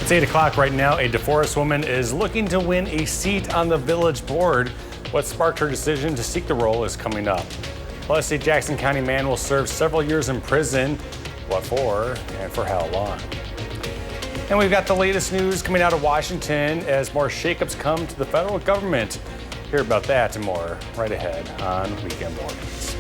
It's 8 o'clock right now. A DeForest woman is looking to win a seat on the village board. What sparked her decision to seek the role is coming up. Plus, a Jackson County man will serve several years in prison. What for and for how long? And we've got the latest news coming out of Washington as more shakeups come to the federal government. Hear about that and more right ahead on Weekend Mornings.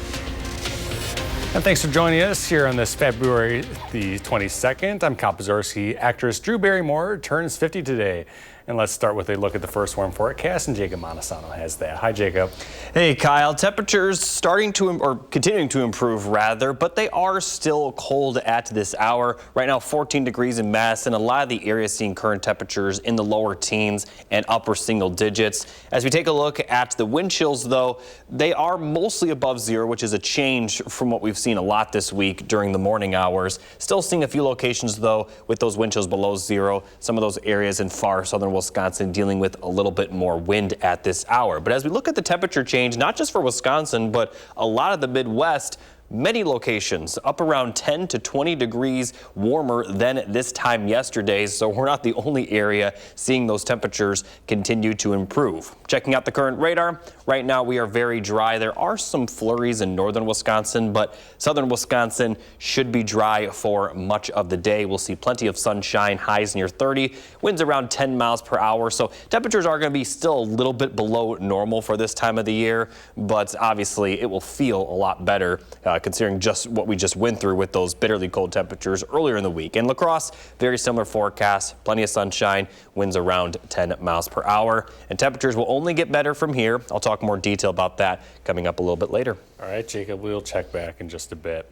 And thanks for joining us here on this February the 22nd. I'm Kyle Pazorski. Actress Drew Barrymore turns 50 today. And let's start with a look at the first warm forecast, and Jacob Madison has that. Hi, Jacob. Hey, Kyle. Temperatures continuing to improve, rather, but they are still cold at this hour. Right now, 14 degrees in Madison. A lot of the areas seeing current temperatures in the lower teens and upper single digits. As we take a look at the wind chills, though, they are mostly above zero, which is a change from what we've seen a lot this week during the morning hours. Still seeing a few locations, though, with those wind chills below zero. Some of those areas in far southern Wisconsin dealing with a little bit more wind at this hour. But as we look at the temperature change, not just for Wisconsin, but a lot of the Midwest, many locations up around 10 to 20 degrees warmer than this time yesterday. So we're not the only area seeing those temperatures continue to improve. Checking out the current radar, right now we are very dry. There are some flurries in northern Wisconsin, but southern Wisconsin should be dry for much of the day. We'll see plenty of sunshine, highs near 30, winds around 10 miles per hour. So temperatures are going to be still a little bit below normal for this time of the year, but obviously it will feel a lot better considering just what we just went through with those bitterly cold temperatures earlier in the week. And La Crosse, very similar forecast, plenty of sunshine, winds around 10 miles per hour. And temperatures will only get better from here. I'll talk more detail about that coming up a little bit later. All right, Jacob, we'll check back in just a bit.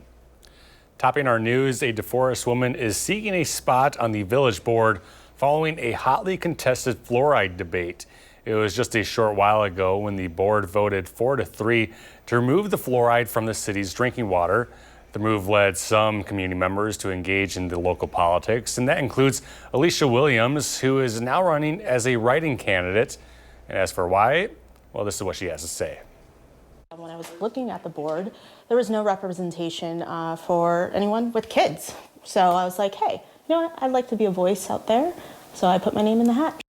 Topping our news, a DeForest woman is seeking a spot on the village board following a hotly contested fluoride debate. It was just a short while ago when the board voted 4-3 to remove the fluoride from the city's drinking water. The move led some community members to engage in the local politics, and that includes Alicia Williams, who is now running as a write-in candidate. And as for why, well, this is what she has to say. When I was looking at the board, there was no representation for anyone with kids. So I was like, hey, you know what? I'd like to be a voice out there. So I put my name in the hat.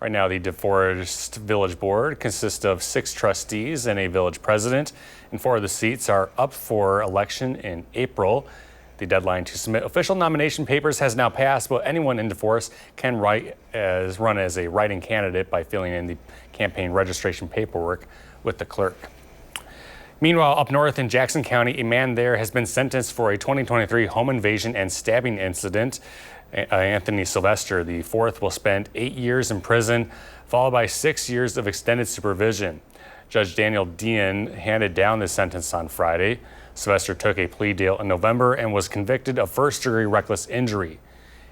Right now, the DeForest Village Board consists of 6 trustees and a village president, and 4 of the seats are up for election in April. The deadline to submit official nomination papers has now passed, but anyone in DeForest can run as a write-in candidate by filling in the campaign registration paperwork with the clerk. Meanwhile, up north in Jackson County, a man there has been sentenced for a 2023 home invasion and stabbing incident. Anthony Sylvester, the fourth, will spend 8 years in prison, followed by 6 years of extended supervision. Judge Daniel Dean handed down the sentence on Friday. Sylvester took a plea deal in November and was convicted of first-degree reckless injury.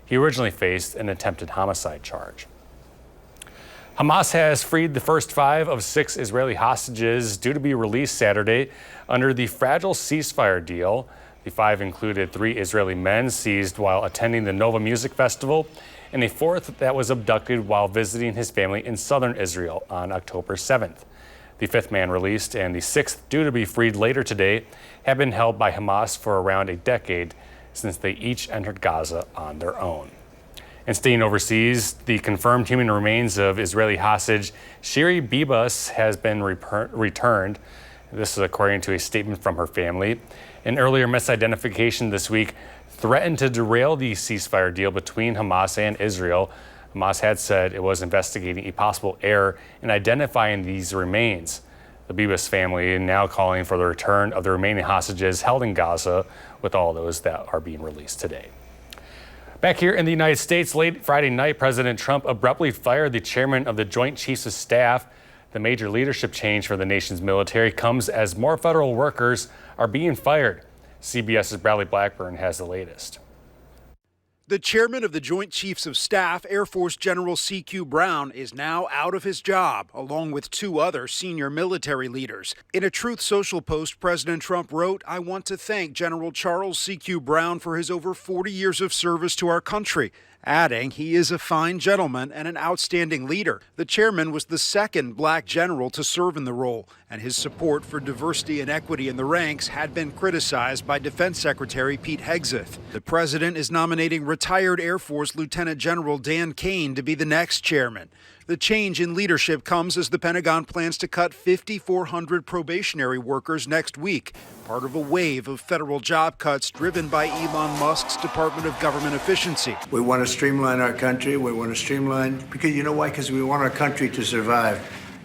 He originally faced an attempted homicide charge. Hamas has freed the first 5 of 6 Israeli hostages due to be released Saturday under the fragile ceasefire deal. The 5 included 3 Israeli men seized while attending the Nova Music Festival, and a 4th that was abducted while visiting his family in southern Israel on October 7th. The 5th man released and the 6th due to be freed later today have been held by Hamas for around a decade since they each entered Gaza on their own. And staying overseas, the confirmed human remains of Israeli hostage Shiri Bibas has been returned. This is according to a statement from her family. An earlier misidentification this week threatened to derail the ceasefire deal between Hamas and Israel. Hamas had said it was investigating a possible error in identifying these remains. The Bibas family is now calling for the return of the remaining hostages held in Gaza, with all those that are being released today. Back here in the United States, late Friday night, President Trump abruptly fired the chairman of the Joint Chiefs of Staff. The major leadership change for the nation's military comes as more federal workers are being fired. CBS's Bradley Blackburn has the latest. The chairman of the Joint Chiefs of Staff, Air Force General C.Q. Brown, is now out of his job, along with 2 other senior military leaders. In a Truth Social post, President Trump wrote, "I want to thank General Charles C.Q. Brown for his over 40 years of service to our country," adding he is a fine gentleman and an outstanding leader. The chairman was the 2nd black general to serve in the role, and his support for diversity and equity in the ranks had been criticized by Defense Secretary Pete Hegseth. The president is nominating retired Air Force Lieutenant General Dan Kane to be the next chairman. The change in leadership comes as the Pentagon plans to cut 5,400 probationary workers next week, part of a wave of federal job cuts driven by Elon Musk's Department of Government Efficiency. We want to streamline our country. We want to streamline, because you know why? Because we want our country to survive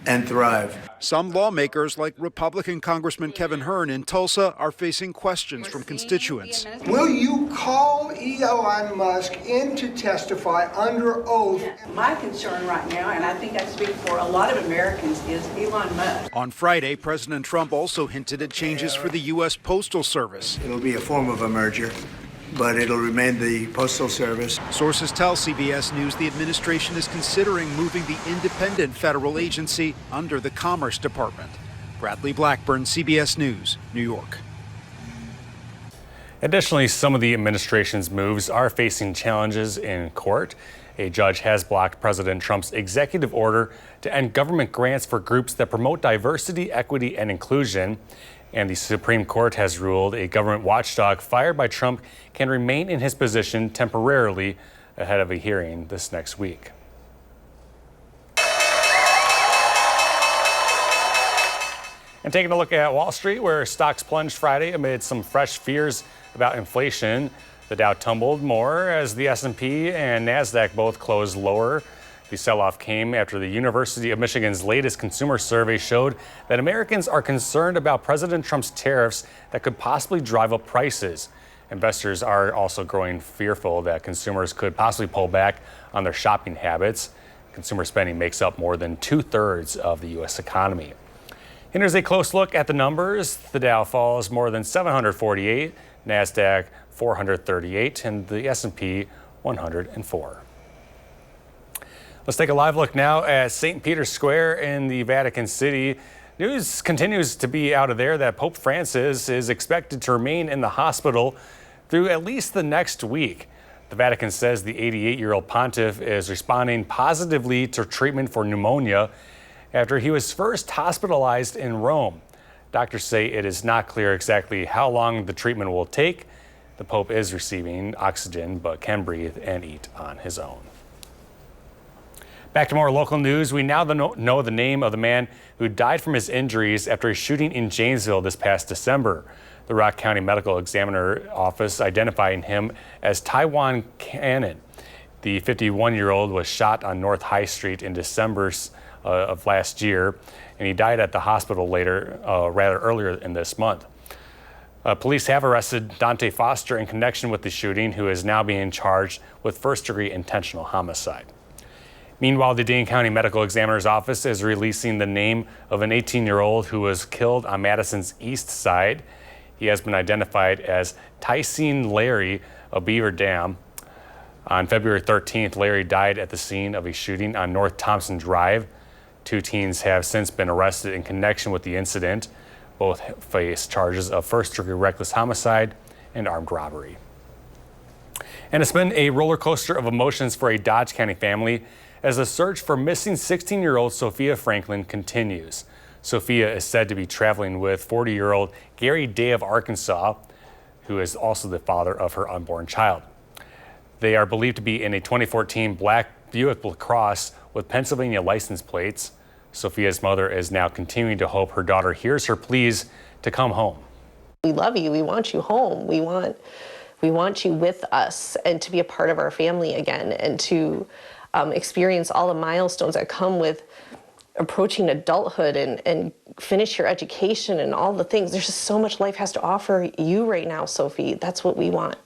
and thrive. Some lawmakers, like Republican Congressman Kevin Hern in Tulsa, are facing questions from constituents. Will you call Elon Musk in to testify under oath? My concern right now, and I think I speak for a lot of Americans, is Elon Musk. On Friday, President Trump also hinted at changes for the U.S. Postal Service. It'll be a form of a merger, but it'll remain the Postal Service. Sources tell CBS News the administration is considering moving the independent federal agency under the Commerce Department. Bradley Blackburn, CBS News, New York. Additionally, some of the administration's moves are facing challenges in court. A judge has blocked President Trump's executive order to end government grants for groups that promote diversity, equity, and inclusion. And the Supreme Court has ruled a government watchdog fired by Trump can remain in his position temporarily ahead of a hearing this next week. And taking a look at Wall Street, where stocks plunged Friday amid some fresh fears about inflation. The Dow tumbled more as the S&P and NASDAQ both closed lower. The sell-off came after the University of Michigan's latest consumer survey showed that Americans are concerned about President Trump's tariffs that could possibly drive up prices. Investors are also growing fearful that consumers could possibly pull back on their shopping habits. Consumer spending makes up more than 2/3 of the U.S. economy. And here's a close look at the numbers. The Dow falls more than 748, NASDAQ 438, and the S&P 104. Let's take a live look now at St. Peter's Square in the Vatican City. News continues to be out of there that Pope Francis is expected to remain in the hospital through at least the next week. The Vatican says the 88-year-old pontiff is responding positively to treatment for pneumonia after he was first hospitalized in Rome. Doctors say it is not clear exactly how long the treatment will take. The Pope is receiving oxygen but can breathe and eat on his own. Back to more local news. We now know the name of the man who died from his injuries after a shooting in Janesville this past December. The Rock County Medical Examiner Office identifying him as Taiwan Cannon. The 51-year-old was shot on North High Street in December of last year, and he died at the hospital earlier in this month. Police have arrested Dante Foster in connection with the shooting, who is now being charged with first-degree intentional homicide. Meanwhile, the Dane County Medical Examiner's Office is releasing the name of an 18-year-old who was killed on Madison's east side. He has been identified as Tyson Larry of Beaver Dam. On February 13th, Larry died at the scene of a shooting on North Thompson Drive. 2 teens have since been arrested in connection with the incident. Both face charges of first-degree reckless homicide and armed robbery. And it's been a roller coaster of emotions for a Dodge County family as the search for missing 16-year-old Sophia Franklin continues. Sophia is said to be traveling with 40-year-old Gary Day of Arkansas, who is also the father of her unborn child. They are believed to be in a 2014 black Buick LaCrosse with Pennsylvania license plates. Sophia's mother is now continuing to hope her daughter hears her pleas to come home. We love you. We want you home. We want you with us and to be a part of our family again and to experience all the milestones that come with approaching adulthood and finish your education and all the things. There's just so much life has to offer you right now, Sophie. That's what we want.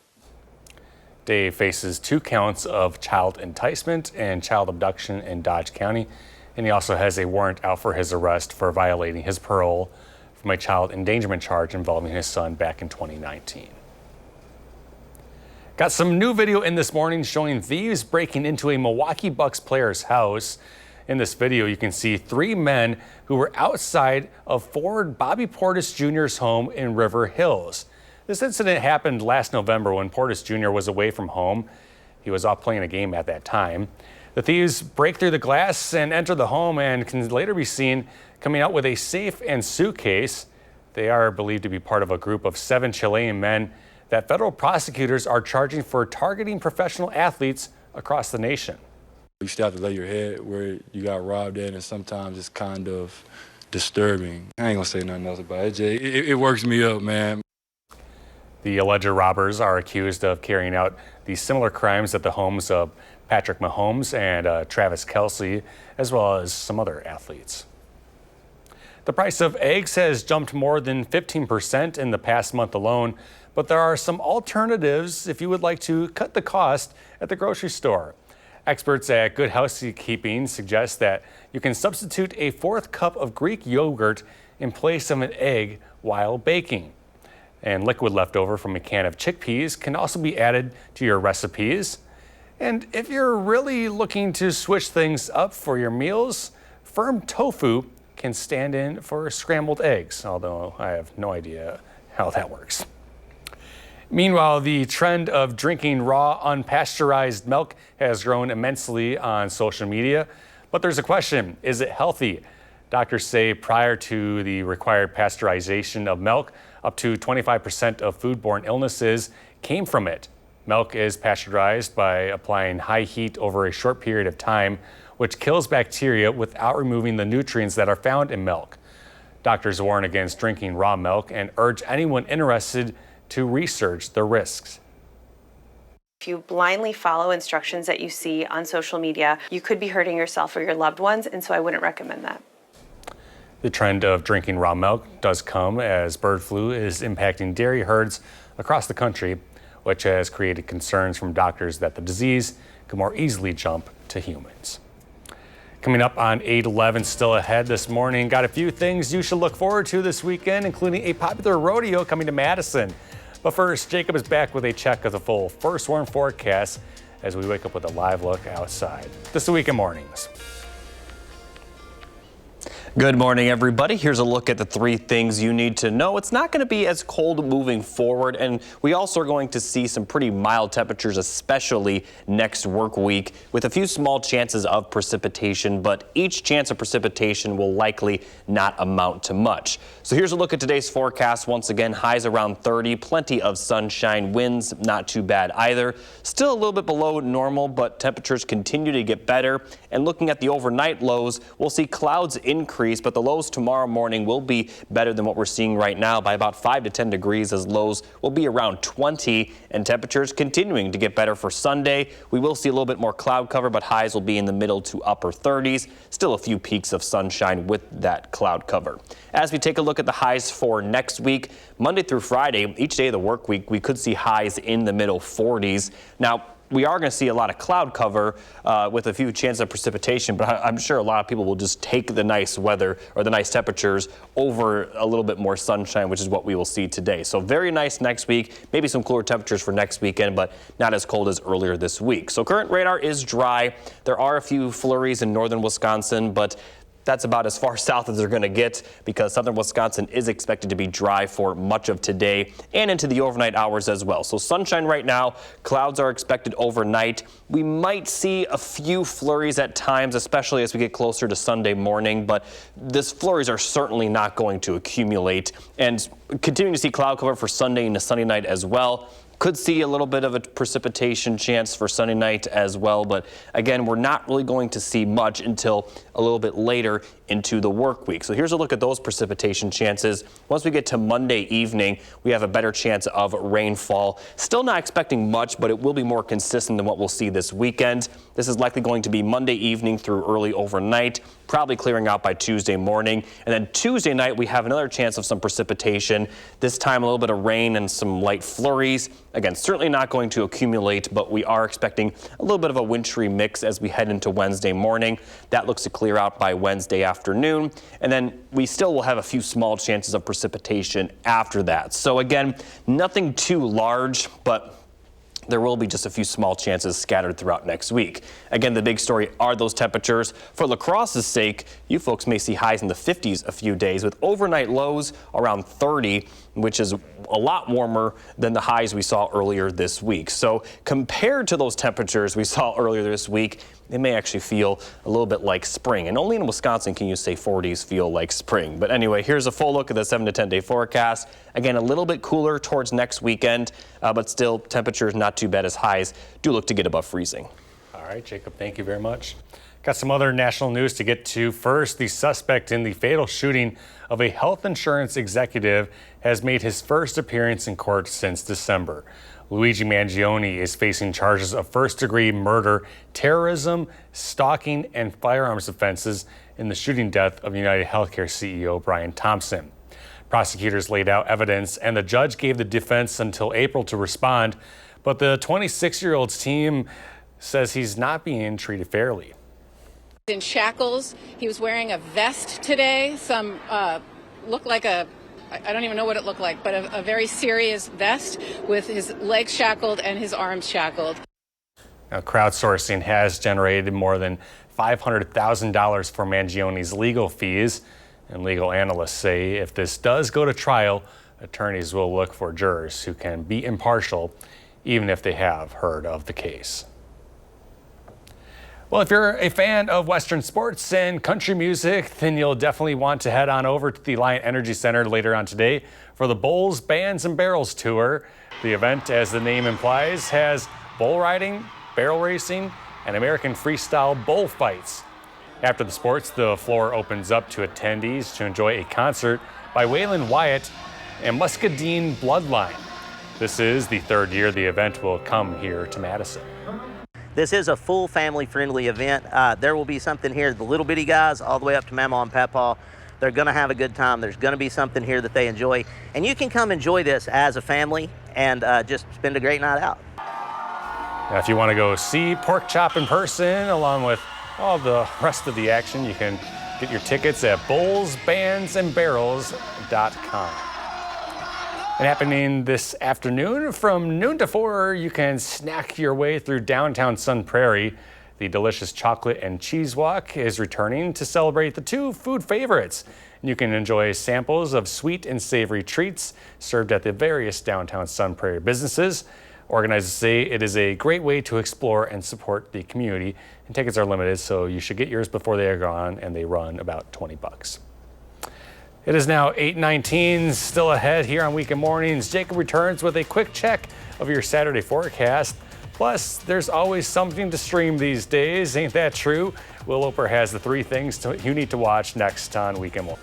Dave faces 2 counts of child enticement and child abduction in Dodge County, and he also has a warrant out for his arrest for violating his parole from a child endangerment charge involving his son back in 2019. Got some new video in this morning showing thieves breaking into a Milwaukee Bucks player's house. In this video, you can see 3 men who were outside of forward Bobby Portis Jr.'s home in River Hills. This incident happened last November when Portis Jr. was away from home. He was off playing a game at that time. The thieves break through the glass and enter the home and can later be seen coming out with a safe and suitcase. They are believed to be part of a group of 7 Chilean men that federal prosecutors are charging for targeting professional athletes across the nation. You still have to lay your head where you got robbed at, and sometimes it's kind of disturbing. I ain't gonna say nothing else about it. It works me up, man. The alleged robbers are accused of carrying out these similar crimes at the homes of Patrick Mahomes and Travis Kelce, as well as some other athletes. The price of eggs has jumped more than 15% in the past month alone, but there are some alternatives if you would like to cut the cost at the grocery store. Experts at Good Housekeeping suggest that you can substitute a 4th cup of Greek yogurt in place of an egg while baking. And liquid left over from a can of chickpeas can also be added to your recipes. And if you're really looking to switch things up for your meals, firm tofu can stand in for scrambled eggs, although I have no idea how that works. Meanwhile, the trend of drinking raw, unpasteurized milk has grown immensely on social media. But there's a question, is it healthy? Doctors say prior to the required pasteurization of milk, up to 25% of foodborne illnesses came from it. Milk is pasteurized by applying high heat over a short period of time, which kills bacteria without removing the nutrients that are found in milk. Doctors warn against drinking raw milk and urge anyone interested to research the risks. If you blindly follow instructions that you see on social media, you could be hurting yourself or your loved ones, and so I wouldn't recommend that. The trend of drinking raw milk does come as bird flu is impacting dairy herds across the country, which has created concerns from doctors that the disease could more easily jump to humans. Coming up on 8/11, still ahead this morning, got a few things you should look forward to this weekend, including a popular rodeo coming to Madison. But first, Jacob is back with a check of the full first warn forecast as we wake up with a live look outside. This is the Weekend Mornings. Good morning, everybody. Here's a look at the 3 things you need to know. It's not going to be as cold moving forward, and we also are going to see some pretty mild temperatures, especially next work week, with a few small chances of precipitation, but each chance of precipitation will likely not amount to much. So here's a look at today's forecast. Once again, highs around 30, plenty of sunshine, winds not too bad either. Still a little bit below normal, but temperatures continue to get better. And looking at the overnight lows, we'll see clouds increase, but the lows tomorrow morning will be better than what we're seeing right now by about 5 to 10 degrees, as lows will be around 20, and temperatures continuing to get better for Sunday. We will see a little bit more cloud cover, but highs will be in the middle to upper 30s. Still a few peaks of sunshine with that cloud cover. As we take a look at the highs for next week, Monday through Friday, each day of the work week, we could see highs in the middle 40s. Now, we are going to see a lot of cloud cover with a few chances of precipitation, but I'm sure a lot of people will just take the nice weather or the nice temperatures over a little bit more sunshine, which is what we will see today. So very nice next week, maybe some cooler temperatures for next weekend, but not as cold as earlier this week. So current radar is dry. There are a few flurries in northern Wisconsin, but that's about as far south as they're going to get because southern Wisconsin is expected to be dry for much of today and into the overnight hours as well. So sunshine right now, clouds are expected overnight. We might see a few flurries at times, especially as we get closer to Sunday morning, but these flurries are certainly not going to accumulate, and continuing to see cloud cover for Sunday into Sunday night as well. Could see a little bit of a precipitation chance for Sunday night as well, but again, we're not really going to see much until a little bit later into the work week. So here's a look at those precipitation chances. Once we get to Monday evening, we have a better chance of rainfall. Still not expecting much, but it will be more consistent than what we'll see this weekend. This is likely going to be Monday evening through early overnight, probably clearing out by Tuesday morning. And then Tuesday night, we have another chance of some precipitation. This time, a little bit of rain and some light flurries. Again, certainly not going to accumulate, but we are expecting a little bit of a wintry mix as we head into Wednesday morning. That looks to clear out by Wednesday afternoon. And then we still will have a few small chances of precipitation after that. So again, nothing too large, but there will be just a few small chances scattered throughout next week. Again, the big story are those temperatures. For La Crosse's sake, you folks may see highs in the 50s a few days with overnight lows around 30. which is a lot warmer than the highs we saw earlier this week. So compared to those temperatures we saw earlier this week, it may actually feel a little bit like spring. And only in Wisconsin can you say 40s feel like spring. But anyway, here's a full look at the 7 to 10 day forecast. Again, a little bit cooler towards next weekend, but still temperatures not too bad as highs do look to get above freezing. All right, Jacob, thank you very much. Got some other national news to get to. First, the suspect in the fatal shooting of a health insurance executive has made his first appearance in court since December. Luigi Mangione is facing charges of first-degree murder, terrorism, stalking, and firearms offenses in the shooting death of United Healthcare CEO Brian Thompson. Prosecutors laid out evidence, and the judge gave the defense until April to respond, but the 26-year-old's team says he's not being treated fairly. In shackles, he was wearing a vest today. Some looked like I don't even know what it looked like, but a very serious vest with his legs shackled and his arms shackled. Now, crowdsourcing has generated more than $500,000 for Mangione's legal fees, and legal analysts say if this does go to trial, attorneys will look for jurors who can be impartial, even if they have heard of the case. Well, if you're a fan of Western sports and country music, then you'll definitely want to head on over to the Alliant Energy Center later on today for the Bulls, Bands, and Barrels Tour. The event, as the name implies, has bull riding, barrel racing, and American freestyle bullfights. After the sports, the floor opens up to attendees to enjoy a concert by Waylon Wyatt and Muscadine Bloodline. This is the third year the event will come here to Madison. This is a full family-friendly event. There will be something here, the little bitty guys all the way up to Mama and Papa. They're gonna have a good time. There's gonna be something here that they enjoy. And you can come enjoy this as a family and just spend a great night out. Now, if you want to go see Pork Chop in person, along with all the rest of the action, you can get your tickets at bullsbandsandbarrels.com. And happening this afternoon from noon to 4, you can snack your way through downtown Sun Prairie. The delicious chocolate and cheese walk is returning to celebrate the two food favorites. And you can enjoy samples of sweet and savory treats served at the various downtown Sun Prairie businesses. Organizers say it is a great way to explore and support the community. And tickets are limited, so you should get yours before they are gone, and they run about $20. It is now 8:19, still ahead here on Weekend Mornings. Jacob returns with a quick check of your Saturday forecast. Plus, there's always something to stream these days. Ain't that true? Will Oper has the 3 things you need to watch next on Weekend Mornings.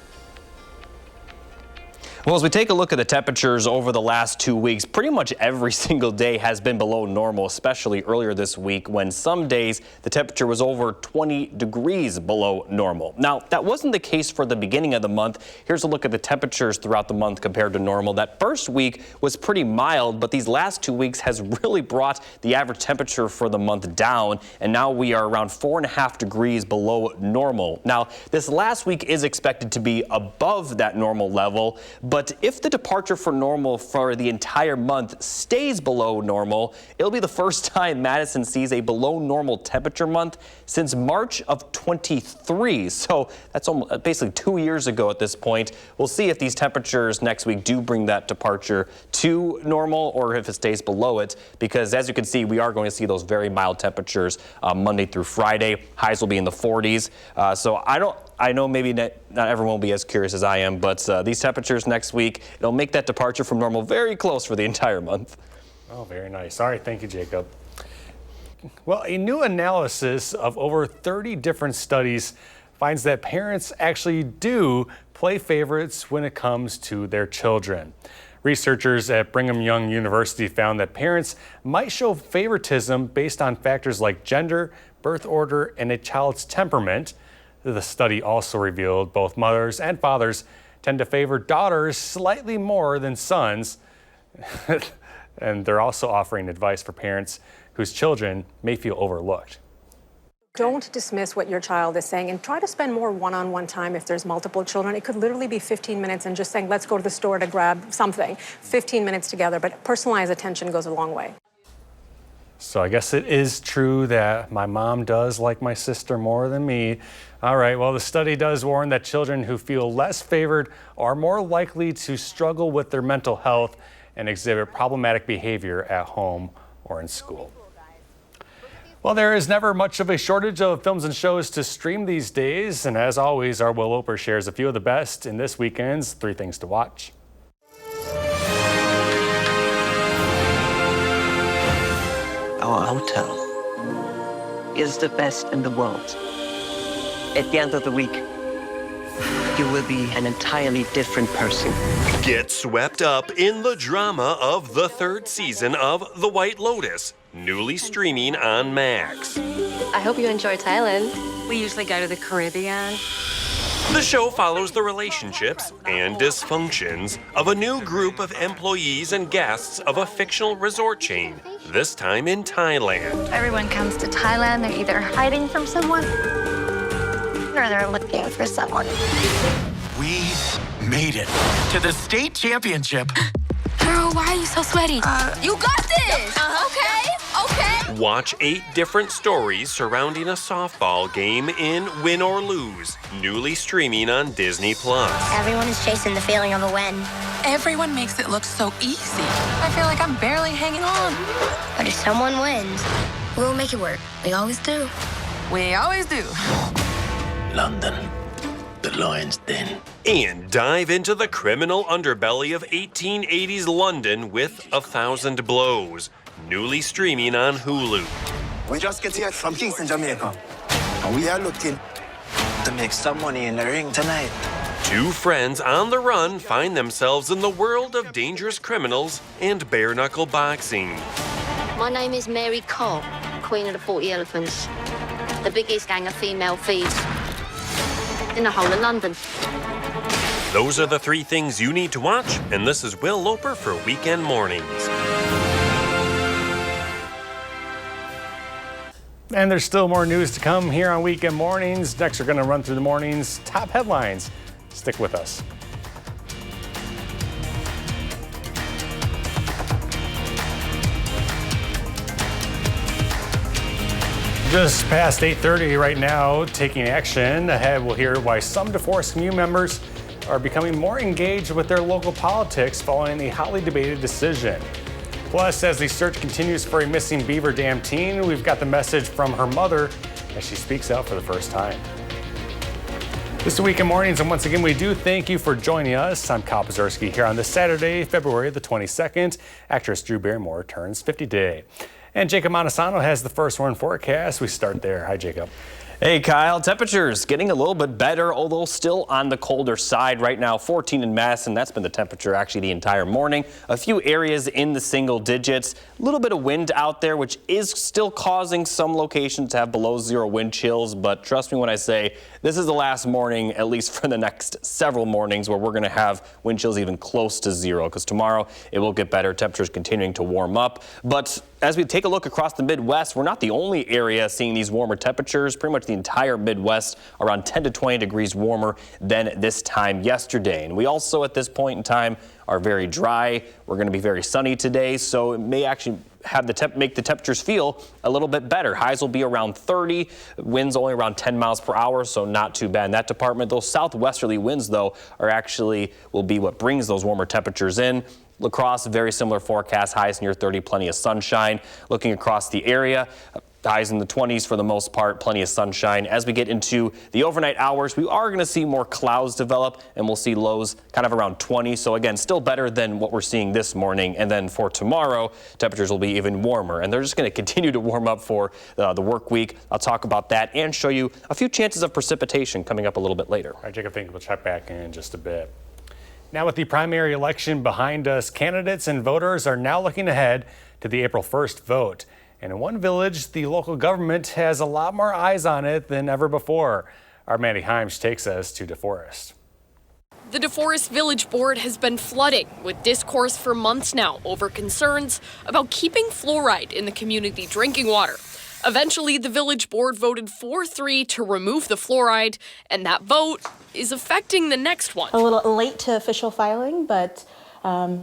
Well, as we take a look at the temperatures over the last 2 weeks, pretty much every single day has been below normal, especially earlier this week when some days the temperature was over 20 degrees below normal. Now, that wasn't the case for the beginning of the month. Here's a look at the temperatures throughout the month compared to normal. That first week was pretty mild, but these last 2 weeks has really brought the average temperature for the month down, and now we are around 4.5 degrees below normal. Now, this last week is expected to be above that normal level, but if the departure for normal for the entire month stays below normal, it'll be the first time Madison sees a below normal temperature month since March of 23. So that's almost basically 2 years ago at this point. We'll see if these temperatures next week do bring that departure to normal or if it stays below it, because as you can see, we are going to see those very mild temperatures Monday through Friday. Highs will be in the 40s. I know maybe not everyone will be as curious as I am, but these temperatures next week, it'll make that departure from normal very close for the entire month. Oh, very nice. All right, thank you, Jacob. Well, a new analysis of over 30 different studies finds that parents actually do play favorites when it comes to their children. Researchers at Brigham Young University found that parents might show favoritism based on factors like gender, birth order, and a child's temperament. The study also revealed both mothers and fathers tend to favor daughters slightly more than sons. And they're also offering advice for parents whose children may feel overlooked. Don't dismiss what your child is saying and try to spend more one-on-one time if there's multiple children. It could literally be 15 minutes and just saying, let's go to the store to grab something. 15 minutes together, but personalized attention goes a long way. So I guess it is true that my mom does like my sister more than me. All right, well, the study does warn that children who feel less favored are more likely to struggle with their mental health and exhibit problematic behavior at home or in school. Well, there is never much of a shortage of films and shows to stream these days. And as always, our Will Loper shares a few of the best in this weekend's 3 Things to Watch. Our hotel is the best in the world. At the end of the week, you will be an entirely different person. Get swept up in the drama of the 3rd season of The White Lotus, newly streaming on Max. I hope you enjoy Thailand. We usually go to the Caribbean. The show follows the relationships and dysfunctions of a new group of employees and guests of a fictional resort chain, this time in Thailand. Everyone comes to Thailand. They're either hiding from someone or they're looking for someone. We made it to the state championship. Girl, why are you so sweaty? You got this! Okay. Watch 8 different stories surrounding a softball game in Win or Lose, newly streaming on Disney+. Everyone is chasing the feeling of a win. Everyone makes it look so easy. I feel like I'm barely hanging on. But if someone wins, we'll make it work. We always do. We always do. London, the lion's den. And dive into the criminal underbelly of 1880s London with 1,000 Blows, newly streaming on Hulu. We just get here from Kingston, Jamaica. And we are looking to make some money in the ring tonight. 2 friends on the run find themselves in the world of dangerous criminals and bare-knuckle boxing. My name is Mary Cole, Queen of the 40 Elephants, the biggest gang of female thieves in the whole of London. Those are the 3 things you need to watch, and this is Will Loper for Weekend Mornings. And there's still more news to come here on Weekend Mornings. Next, we're going to run through the morning's top headlines. Stick with us. Just past 8:30 right now, taking action. Ahead, we'll hear why some DeForest community members are becoming more engaged with their local politics following the hotly debated decision. Plus, as the search continues for a missing Beaver Dam teen, we've got the message from her mother as she speaks out for the first time. This is Weekend Mornings, and once again, we do thank you for joining us. I'm Kyle Pazurski here on this Saturday, February the 22nd. Actress Drew Barrymore turns 50 today. And Jacob Montesano has the first one forecast. We start there. Hi, Jacob. Hey, Kyle. Temperatures getting a little bit better, although still on the colder side. Right now, 14 in Madison. That's been the temperature actually the entire morning. A few areas in the single digits. A little bit of wind out there, which is still causing some locations to have below 0 wind chills. But trust me when I say this is the last morning, at least for the next several mornings, where we're going to have wind chills even close to 0. Because tomorrow it will get better. Temperatures continuing to warm up. But as we take a look across the Midwest, we're not the only area seeing these warmer temperatures. Pretty much the entire Midwest around 10 to 20 degrees warmer than this time yesterday. And we also at this point in time are very dry. We're going to be very sunny today, so it may actually have make the temperatures feel a little bit better. Highs will be around 30, winds only around 10 miles per hour, so not too bad in that department. Those southwesterly winds, though, will be what brings those warmer temperatures in. La Crosse, very similar forecast, highs near 30, plenty of sunshine. Looking across the area, highs in the 20s for the most part, plenty of sunshine. As we get into the overnight hours, we are going to see more clouds develop, and we'll see lows kind of around 20. So again, still better than what we're seeing this morning. And then for tomorrow, temperatures will be even warmer, and they're just going to continue to warm up for the work week. I'll talk about that and show you a few chances of precipitation coming up a little bit later. All right, Jacob, I think we'll check back in just a bit. Now, with the primary election behind us, candidates and voters are now looking ahead to the April 1st vote. And in one village, the local government has a lot more eyes on it than ever before. Our Mandy Himes takes us to DeForest. The DeForest Village Board has been flooding with discourse for months now over concerns about keeping fluoride in the community drinking water. Eventually, the village board voted 4-3 to remove the fluoride, and that vote is affecting the next one. A little late to official filing, but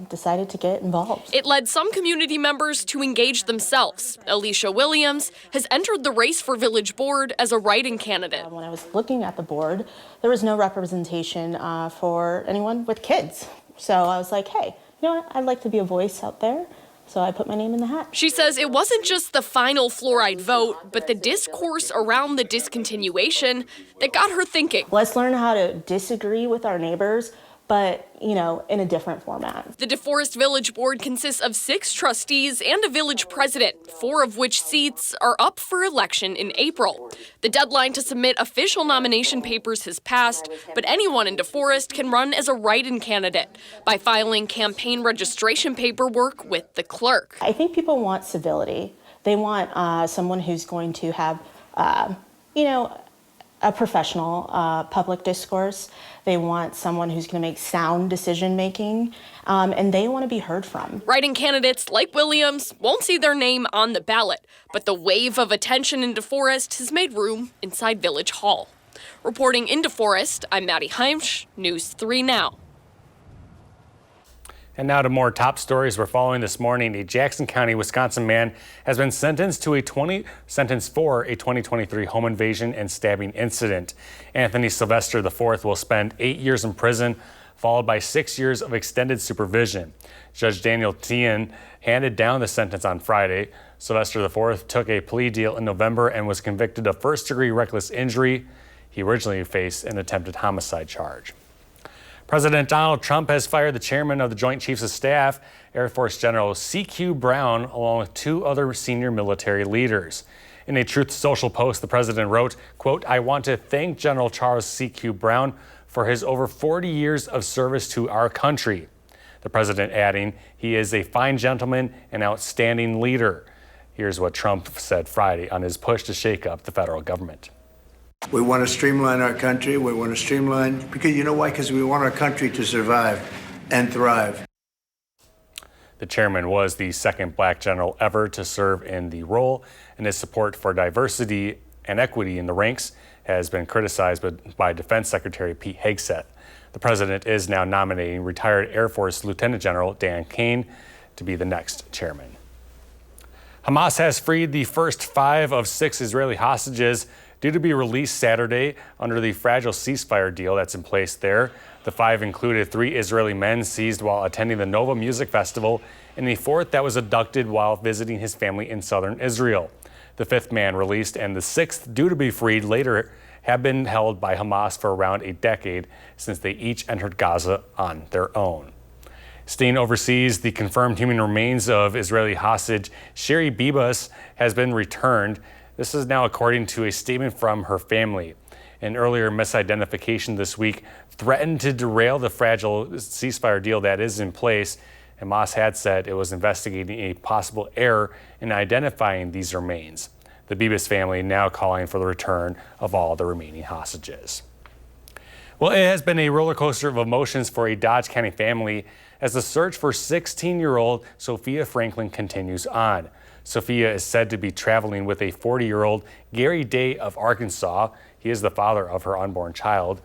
decided to get involved. It led some community members to engage themselves. Alicia Williams has entered the race for village board as a write-in candidate. When I was looking at the board, there was no representation for anyone with kids. So I was like, hey, you know what? I'd like to be a voice out there. So I put my name in the hat. She says it wasn't just the final fluoride vote, but the discourse around the discontinuation that got her thinking. Let's learn how to disagree with our neighbors, but, you know, in a different format. The DeForest Village Board consists of 6 trustees and a village president, 4 of which seats are up for election in April. The deadline to submit official nomination papers has passed, but anyone in DeForest can run as a write-in candidate by filing campaign registration paperwork with the clerk. I think people want civility. They want someone who's going to have, you know, a professional public discourse. They want someone who's going to make sound decision making, and they want to be heard from. Write-in candidates like Williams won't see their name on the ballot, but the wave of attention in DeForest has made room inside Village Hall. Reporting in DeForest, I'm Maddie Heimsch, News 3 Now. And now to more top stories we're following this morning. A Jackson County, Wisconsin man has been sentenced for a 2023 home invasion and stabbing incident. Anthony Sylvester IV will spend 8 years in prison, followed by 6 years of extended supervision. Judge Daniel Tien handed down the sentence on Friday. Sylvester IV took a plea deal in November and was convicted of first-degree reckless injury. He originally faced an attempted homicide charge. President Donald Trump has fired the chairman of the Joint Chiefs of Staff, Air Force General C.Q. Brown, along with 2 other senior military leaders. In a Truth Social post, the president wrote, quote, "I want to thank General Charles C.Q. Brown for his over 40 years of service to our country." The president adding, "He is a fine gentleman and outstanding leader." Here's what Trump said Friday on his push to shake up the federal government. We want to streamline our country. We want to streamline, because you know why? Because we want our country to survive and thrive. The chairman was the second black general ever to serve in the role, and his support for diversity and equity in the ranks has been criticized by Defense Secretary Pete Hegseth. The president is now nominating retired Air Force Lieutenant General Dan Kane to be the next chairman. Hamas has freed the first 5 of 6 Israeli hostages due to be released Saturday under the fragile ceasefire deal that's in place there. The 5 included 3 Israeli men seized while attending the Nova Music Festival, and the 4th that was abducted while visiting his family in southern Israel. The 5th man released and the 6th due to be freed later have been held by Hamas for around a decade since they each entered Gaza on their own. Staying overseas, the confirmed human remains of Israeli hostage Shiri Bibas has been returned. This is now according to a statement from her family. An earlier misidentification this week threatened to derail the fragile ceasefire deal that is in place. Hamas had said it was investigating a possible error in identifying these remains. The Bibas family now calling for the return of all the remaining hostages. Well, it has been a roller coaster of emotions for a Dodge County family as the search for 16-year-old Sophia Franklin continues on. Sophia is said to be traveling with a 40-year-old Gary Day of Arkansas. He is the father of her unborn child.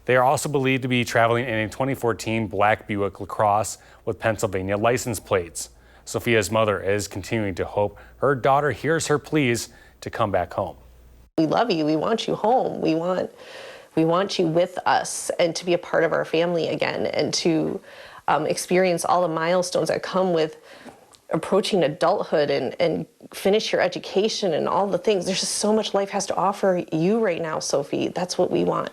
They are also believed to be traveling in a 2014 black Buick LaCrosse with Pennsylvania license plates. Sophia's mother is continuing to hope her daughter hears her pleas to come back home. We love you. We want you home. We want you with us and to be a part of our family again and to experience all the milestones that come with approaching adulthood and finish your education and all the things. There's just so much life has to offer you right now, Sophie. That's what we want.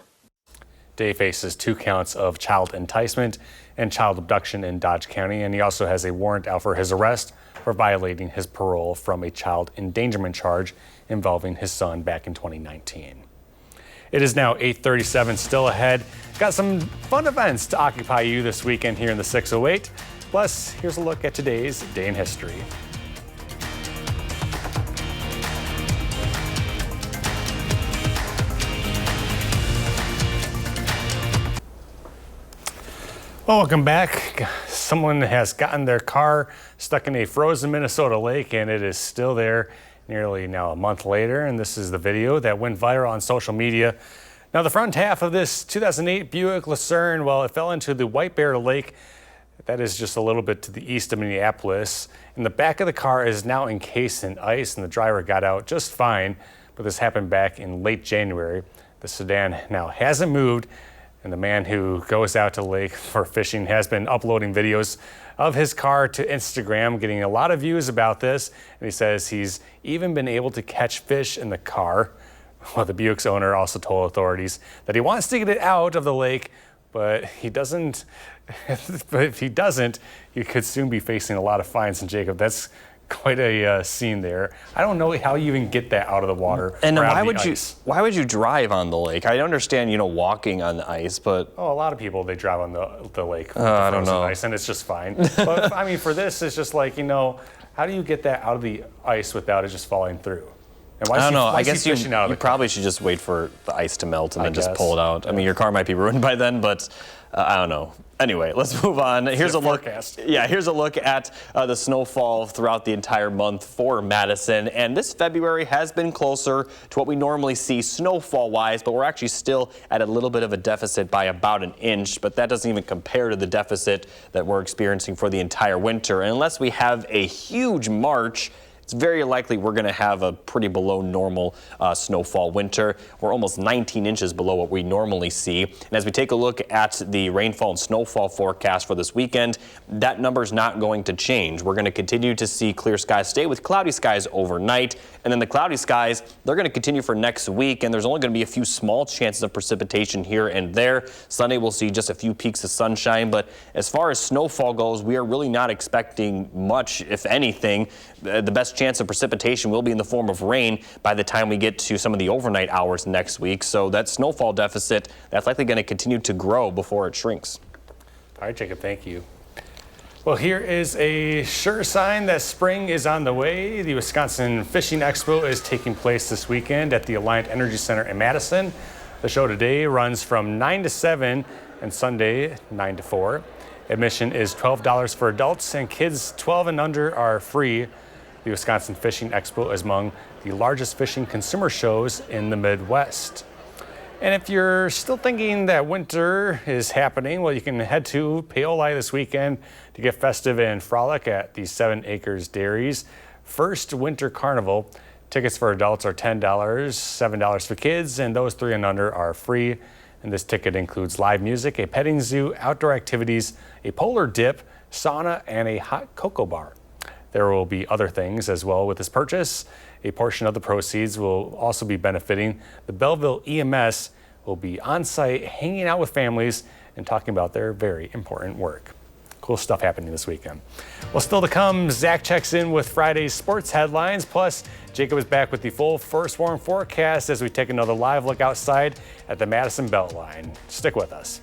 Day faces 2 counts of child enticement and child abduction in Dodge County, and he also has a warrant out for his arrest for violating his parole from a child endangerment charge involving his son back in 2019. It is now 8:37, still ahead. Got some fun events to occupy you this weekend here in the 608. Plus, here's a look at today's day in history. Well, welcome back. Someone has gotten their car stuck in a frozen Minnesota lake, and it is still there nearly now a month later. And this is the video that went viral on social media. Now, the front half of this 2008 Buick Lucerne, well, it fell into the White Bear Lake That is just a little bit to the east of Minneapolis. And the back of the car is now encased in ice, and the driver got out just fine. But this happened back in late January. The sedan now hasn't moved, and the man who goes out to the lake for fishing has been uploading videos of his car to Instagram, getting a lot of views about this. And he says he's even been able to catch fish in the car. Well, the Buick's owner also told authorities that he wants to get it out of the lake, but he doesn't. But if he doesn't, he could soon be facing a lot of fines. And Jacob, that's quite a scene there. I don't know how you even get that out of the water. And or out why of the would ice. why would you drive on the lake? I understand, walking on the ice, but Oh, a lot of people, they drive on the lake with the I don't frozen know. ice, and it's just fine. But I mean, for this, it's just like, how do you get that out of the ice without it just falling through? And I don't know. I is he guess fishing out of you the car? probably should just wait for the ice to melt and I then just guess. pull it out. I mean, your car might be ruined by then, but I don't know. Anyway, let's move on. Here's a look. Yeah, here's a look at the snowfall throughout the entire month for Madison. And this February has been closer to what we normally see snowfall-wise, but we're actually still at a little bit of a deficit by about an inch. But that doesn't even compare to the deficit that we're experiencing for the entire winter. And unless we have a huge March, it's very likely we're going to have a pretty below normal snowfall winter. We're almost 19 inches below what we normally see. And as we take a look at the rainfall and snowfall forecast for this weekend, that number is not going to change. We're going to continue to see clear skies stay with cloudy skies overnight. And then the cloudy skies, they're going to continue for next week. And there's only going to be a few small chances of precipitation here and there. Sunday, we'll see just a few peaks of sunshine. But as far as snowfall goes, we are really not expecting much, if anything. The best chance of precipitation will be in the form of rain by the time we get to some of the overnight hours next week. So that snowfall deficit, that's likely going to continue to grow before it shrinks. All right, Jacob, thank you. Well, here is a sure sign that spring is on the way. The Wisconsin Fishing Expo is taking place this weekend at the Alliant Energy Center in Madison. The show today runs from 9 to 7 and Sunday 9 to 4. Admission is $12 for adults, and kids 12 and under are free. The Wisconsin Fishing Expo is among the largest fishing consumer shows in the Midwest. And if you're still thinking that winter is happening, well, you can head to Paoli this weekend to get festive and frolic at the 7 Acres Dairy's first winter carnival. Tickets for adults are $10, $7 for kids, and those 3 and under are free. And this ticket includes live music, a petting zoo, outdoor activities, a polar dip, sauna, and a hot cocoa bar. There will be other things as well with this purchase. A portion of the proceeds will also be benefiting the Belleville EMS, will be on site hanging out with families and talking about their very important work. Cool stuff happening this weekend. Well, still to come, Zach checks in with Friday's sports headlines. Plus, Jacob is back with the full first warn forecast as we take another live look outside at the Madison Beltline. Stick with us.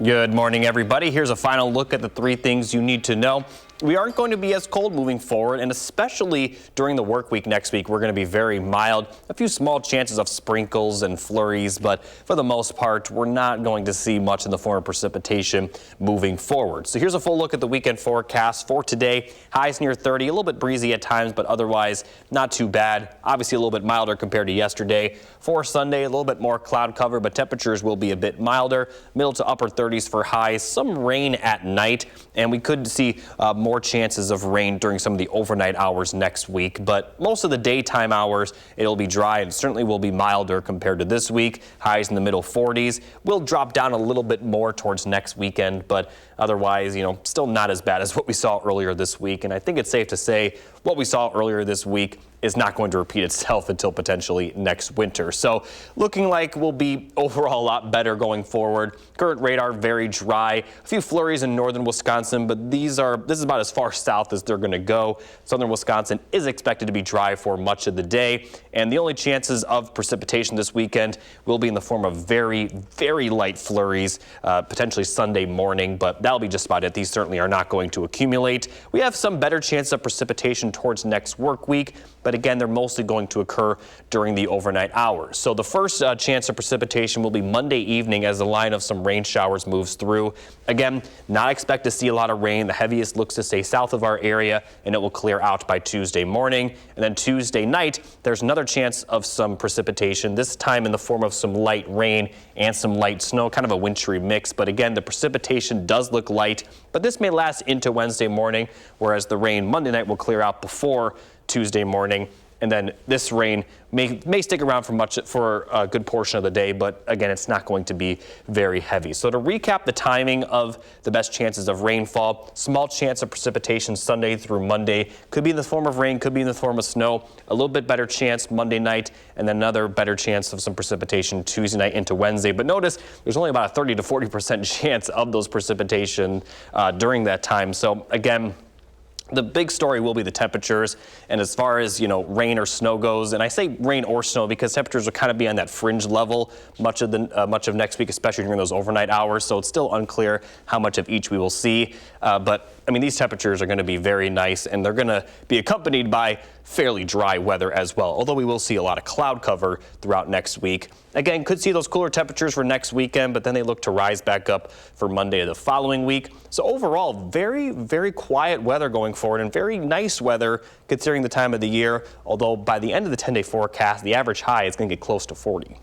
Good morning, everybody. Here's a final look at the 3 things you need to know. We aren't going to be as cold moving forward, and especially during the work week next week, we're going to be very mild. A few small chances of sprinkles and flurries, but for the most part, we're not going to see much in the form of precipitation moving forward. So here's a full look at the weekend forecast for today. Highs near 30, a little bit breezy at times, but otherwise not too bad. Obviously a little bit milder compared to yesterday. For Sunday, a little bit more cloud cover, but temperatures will be a bit milder. Middle to upper 30s for highs, some rain at night, and we could see more chances of rain during some of the overnight hours next week. But most of the daytime hours, it'll be dry and certainly will be milder compared to this week. Highs in the middle 40s. Will drop down a little bit more towards next weekend, but otherwise, still not as bad as what we saw earlier this week. And I think it's safe to say what we saw earlier this week is not going to repeat itself until potentially next winter. So looking like we'll be overall a lot better going forward. Current radar very dry. A few flurries in northern Wisconsin, but this is about as far south as they're going to go. Southern Wisconsin is expected to be dry for much of the day, and the only chances of precipitation this weekend will be in the form of very, very light flurries, potentially Sunday morning, but that'll be just about it. These certainly are not going to accumulate. We have some better chance of precipitation towards next work week, but again, they're mostly going to occur during the overnight hours. So the first chance of precipitation will be Monday evening as the line of some rain showers moves through. Again, not expect to see a lot of rain. The heaviest looks to stay south of our area, and it will clear out by Tuesday morning. And then Tuesday night, there's another chance of some precipitation, this time in the form of some light rain and some light snow, kind of a wintry mix. But again, the precipitation does look light, but this may last into Wednesday morning, whereas the rain Monday night will clear out before Tuesday morning. And then this rain may stick around for a good portion of the day, but again, it's not going to be very heavy. So to recap the timing of the best chances of rainfall, small chance of precipitation Sunday through Monday. Could be in the form of rain, could be in the form of snow. A little bit better chance Monday night, and then another better chance of some precipitation Tuesday night into Wednesday. But notice there's only about a 30 to 40% chance of those precipitation during that time. So again, the big story will be the temperatures, and as far as, rain or snow goes, and I say rain or snow because temperatures will kind of be on that fringe level much of next week, especially during those overnight hours, so it's still unclear how much of each we will see. But I mean, these temperatures are going to be very nice, and they're going to be accompanied by fairly dry weather as well, although we will see a lot of cloud cover throughout next week. Again, could see those cooler temperatures for next weekend, but then they look to rise back up for Monday of the following week. So overall, very, very quiet weather going forward, and very nice weather considering the time of the year, although by the end of the 10-day forecast, the average high is going to get close to 40.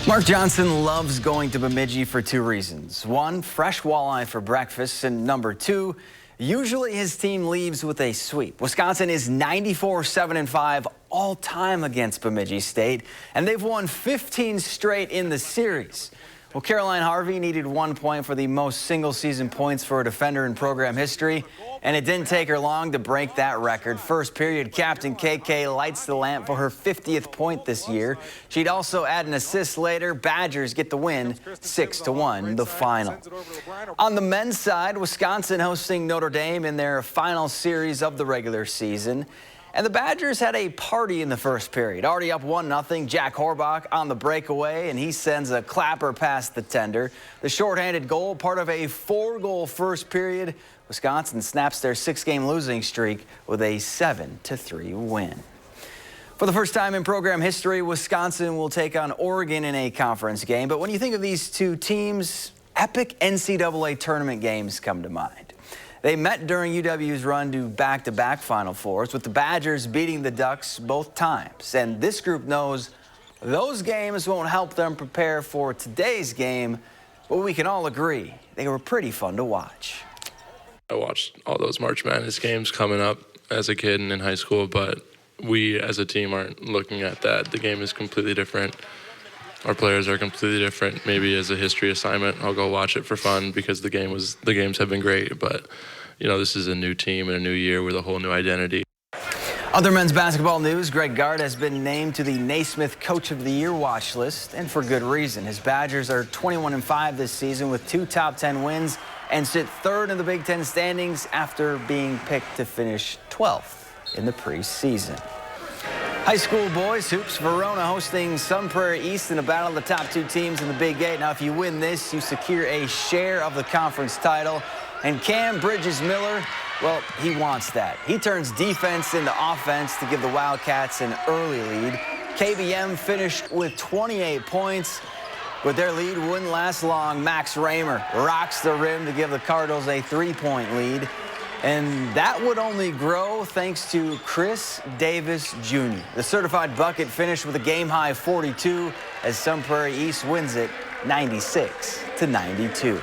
Mark Johnson loves going to Bemidji for two reasons. One, fresh walleye for breakfast, and number two, usually his team leaves with a sweep. Wisconsin is 94-7-5 all time against Bemidji State, and they've won 15 straight in the series. Well, Caroline Harvey needed 1 point for the most single-season points for a defender in program history, and it didn't take her long to break that record. First period, Captain KK lights the lamp for her 50th point this year. She'd also add an assist later. Badgers get the win, 6-1, the final. On the men's side, Wisconsin hosting Notre Dame in their final series of the regular season. And the Badgers had a party in the first period. Already up 1-0, Jack Horbach on the breakaway, and he sends a clapper past the tender. The shorthanded goal, part of a 4-goal first period. Wisconsin snaps their 6-game losing streak with a 7-3 win. For the first time in program history, Wisconsin will take on Oregon in a conference game. But when you think of these two teams, epic NCAA tournament games come to mind. They met during UW's run to back-to-back Final Fours, with the Badgers beating the Ducks both times. And this group knows those games won't help them prepare for today's game, but we can all agree they were pretty fun to watch. I watched all those March Madness games coming up as a kid and in high school, but we as a team aren't looking at that. The game is completely different. Our players are completely different. Maybe as a history assignment, I'll go watch it for fun because the games have been great, but this is a new team and a new year with a whole new identity. Other men's basketball news, Greg Gard has been named to the Naismith Coach of the Year watch list, and for good reason. His Badgers are 21-5 this season with 2 top 10 wins and sit third in the Big Ten standings after being picked to finish 12th in the preseason. High school boys hoops, Verona hosting Sun Prairie East in a battle of the top 2 teams in the Big 8. Now, if you win this, you secure a share of the conference title. And Cam Bridges-Miller, well, he wants that. He turns defense into offense to give the Wildcats an early lead. KBM finished with 28 points, but their lead wouldn't last long. Max Raymer rocks the rim to give the Cardinals a 3-point lead. And that would only grow thanks to Chris Davis Jr. The certified bucket finished with a game-high 42 as Sun Prairie East wins it 96-92.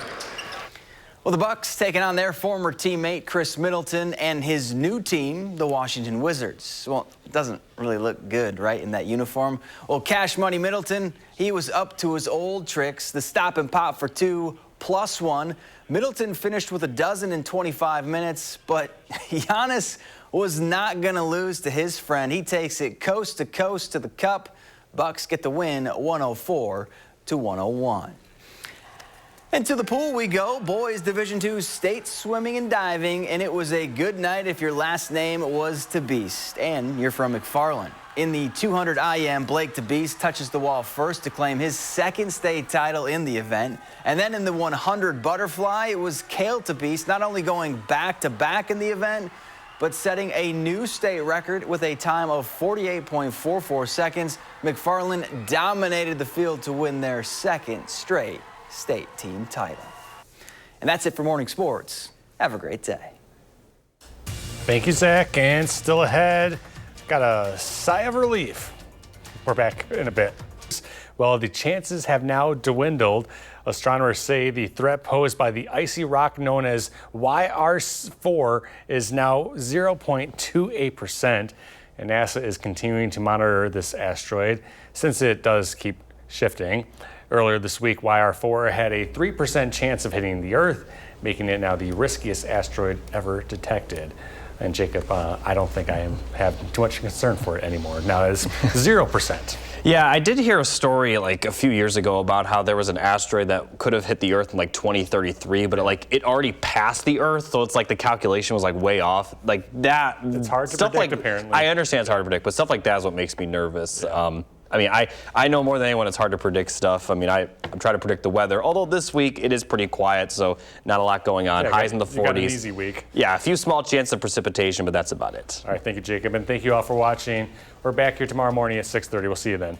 Well, the Bucks taking on their former teammate Chris Middleton and his new team, the Washington Wizards. Well, it doesn't really look good, right, in that uniform. Well, Cash Money Middleton, he was up to his old tricks. The stop and pop for 2 +1. Middleton finished with a dozen in 25 minutes, but Giannis was not going to lose to his friend. He takes it coast to coast to the cup. Bucks get the win 104-101. And to the pool we go. Boys Division II state swimming and diving, and it was a good night if your last name was TeBeast and you're from McFarland. In the 200 IM, Blake TeBeast touches the wall first to claim his second state title in the event. And then in the 100 butterfly, it was Cale TeBeast not only going back-to-back in the event, but setting a new state record with a time of 48.44 seconds. McFarland dominated the field to win their second straight state team title. And that's it for Morning Sports. Have a great day. Thank you, Zach. And still ahead, got a sigh of relief. We're back in a bit. Well, the chances have now dwindled. Astronomers say the threat posed by the icy rock known as YR4 is now 0.28%. And NASA is continuing to monitor this asteroid since it does keep shifting. Earlier this week, YR4 had a 3% chance of hitting the Earth, making it now the riskiest asteroid ever detected. And Jacob, I don't think I have too much concern for it anymore. Now it's 0%. Yeah, I did hear a story like a few years ago about how there was an asteroid that could have hit the Earth in like 2033, but it already passed the Earth, so it's like the calculation was like way off. Like that. It's hard to predict, apparently. I understand it's hard to predict, but stuff like that is what makes me nervous. Yeah. I mean, I know more than anyone it's hard to predict stuff. I mean, I'm trying to predict the weather, although this week it is pretty quiet, so not a lot going on. Yeah, Highs in the 40s. You got an easy week. Yeah, a few small chances of precipitation, but that's about it. All right, thank you, Jacob, and thank you all for watching. We're back here tomorrow morning at 6:30. We'll see you then.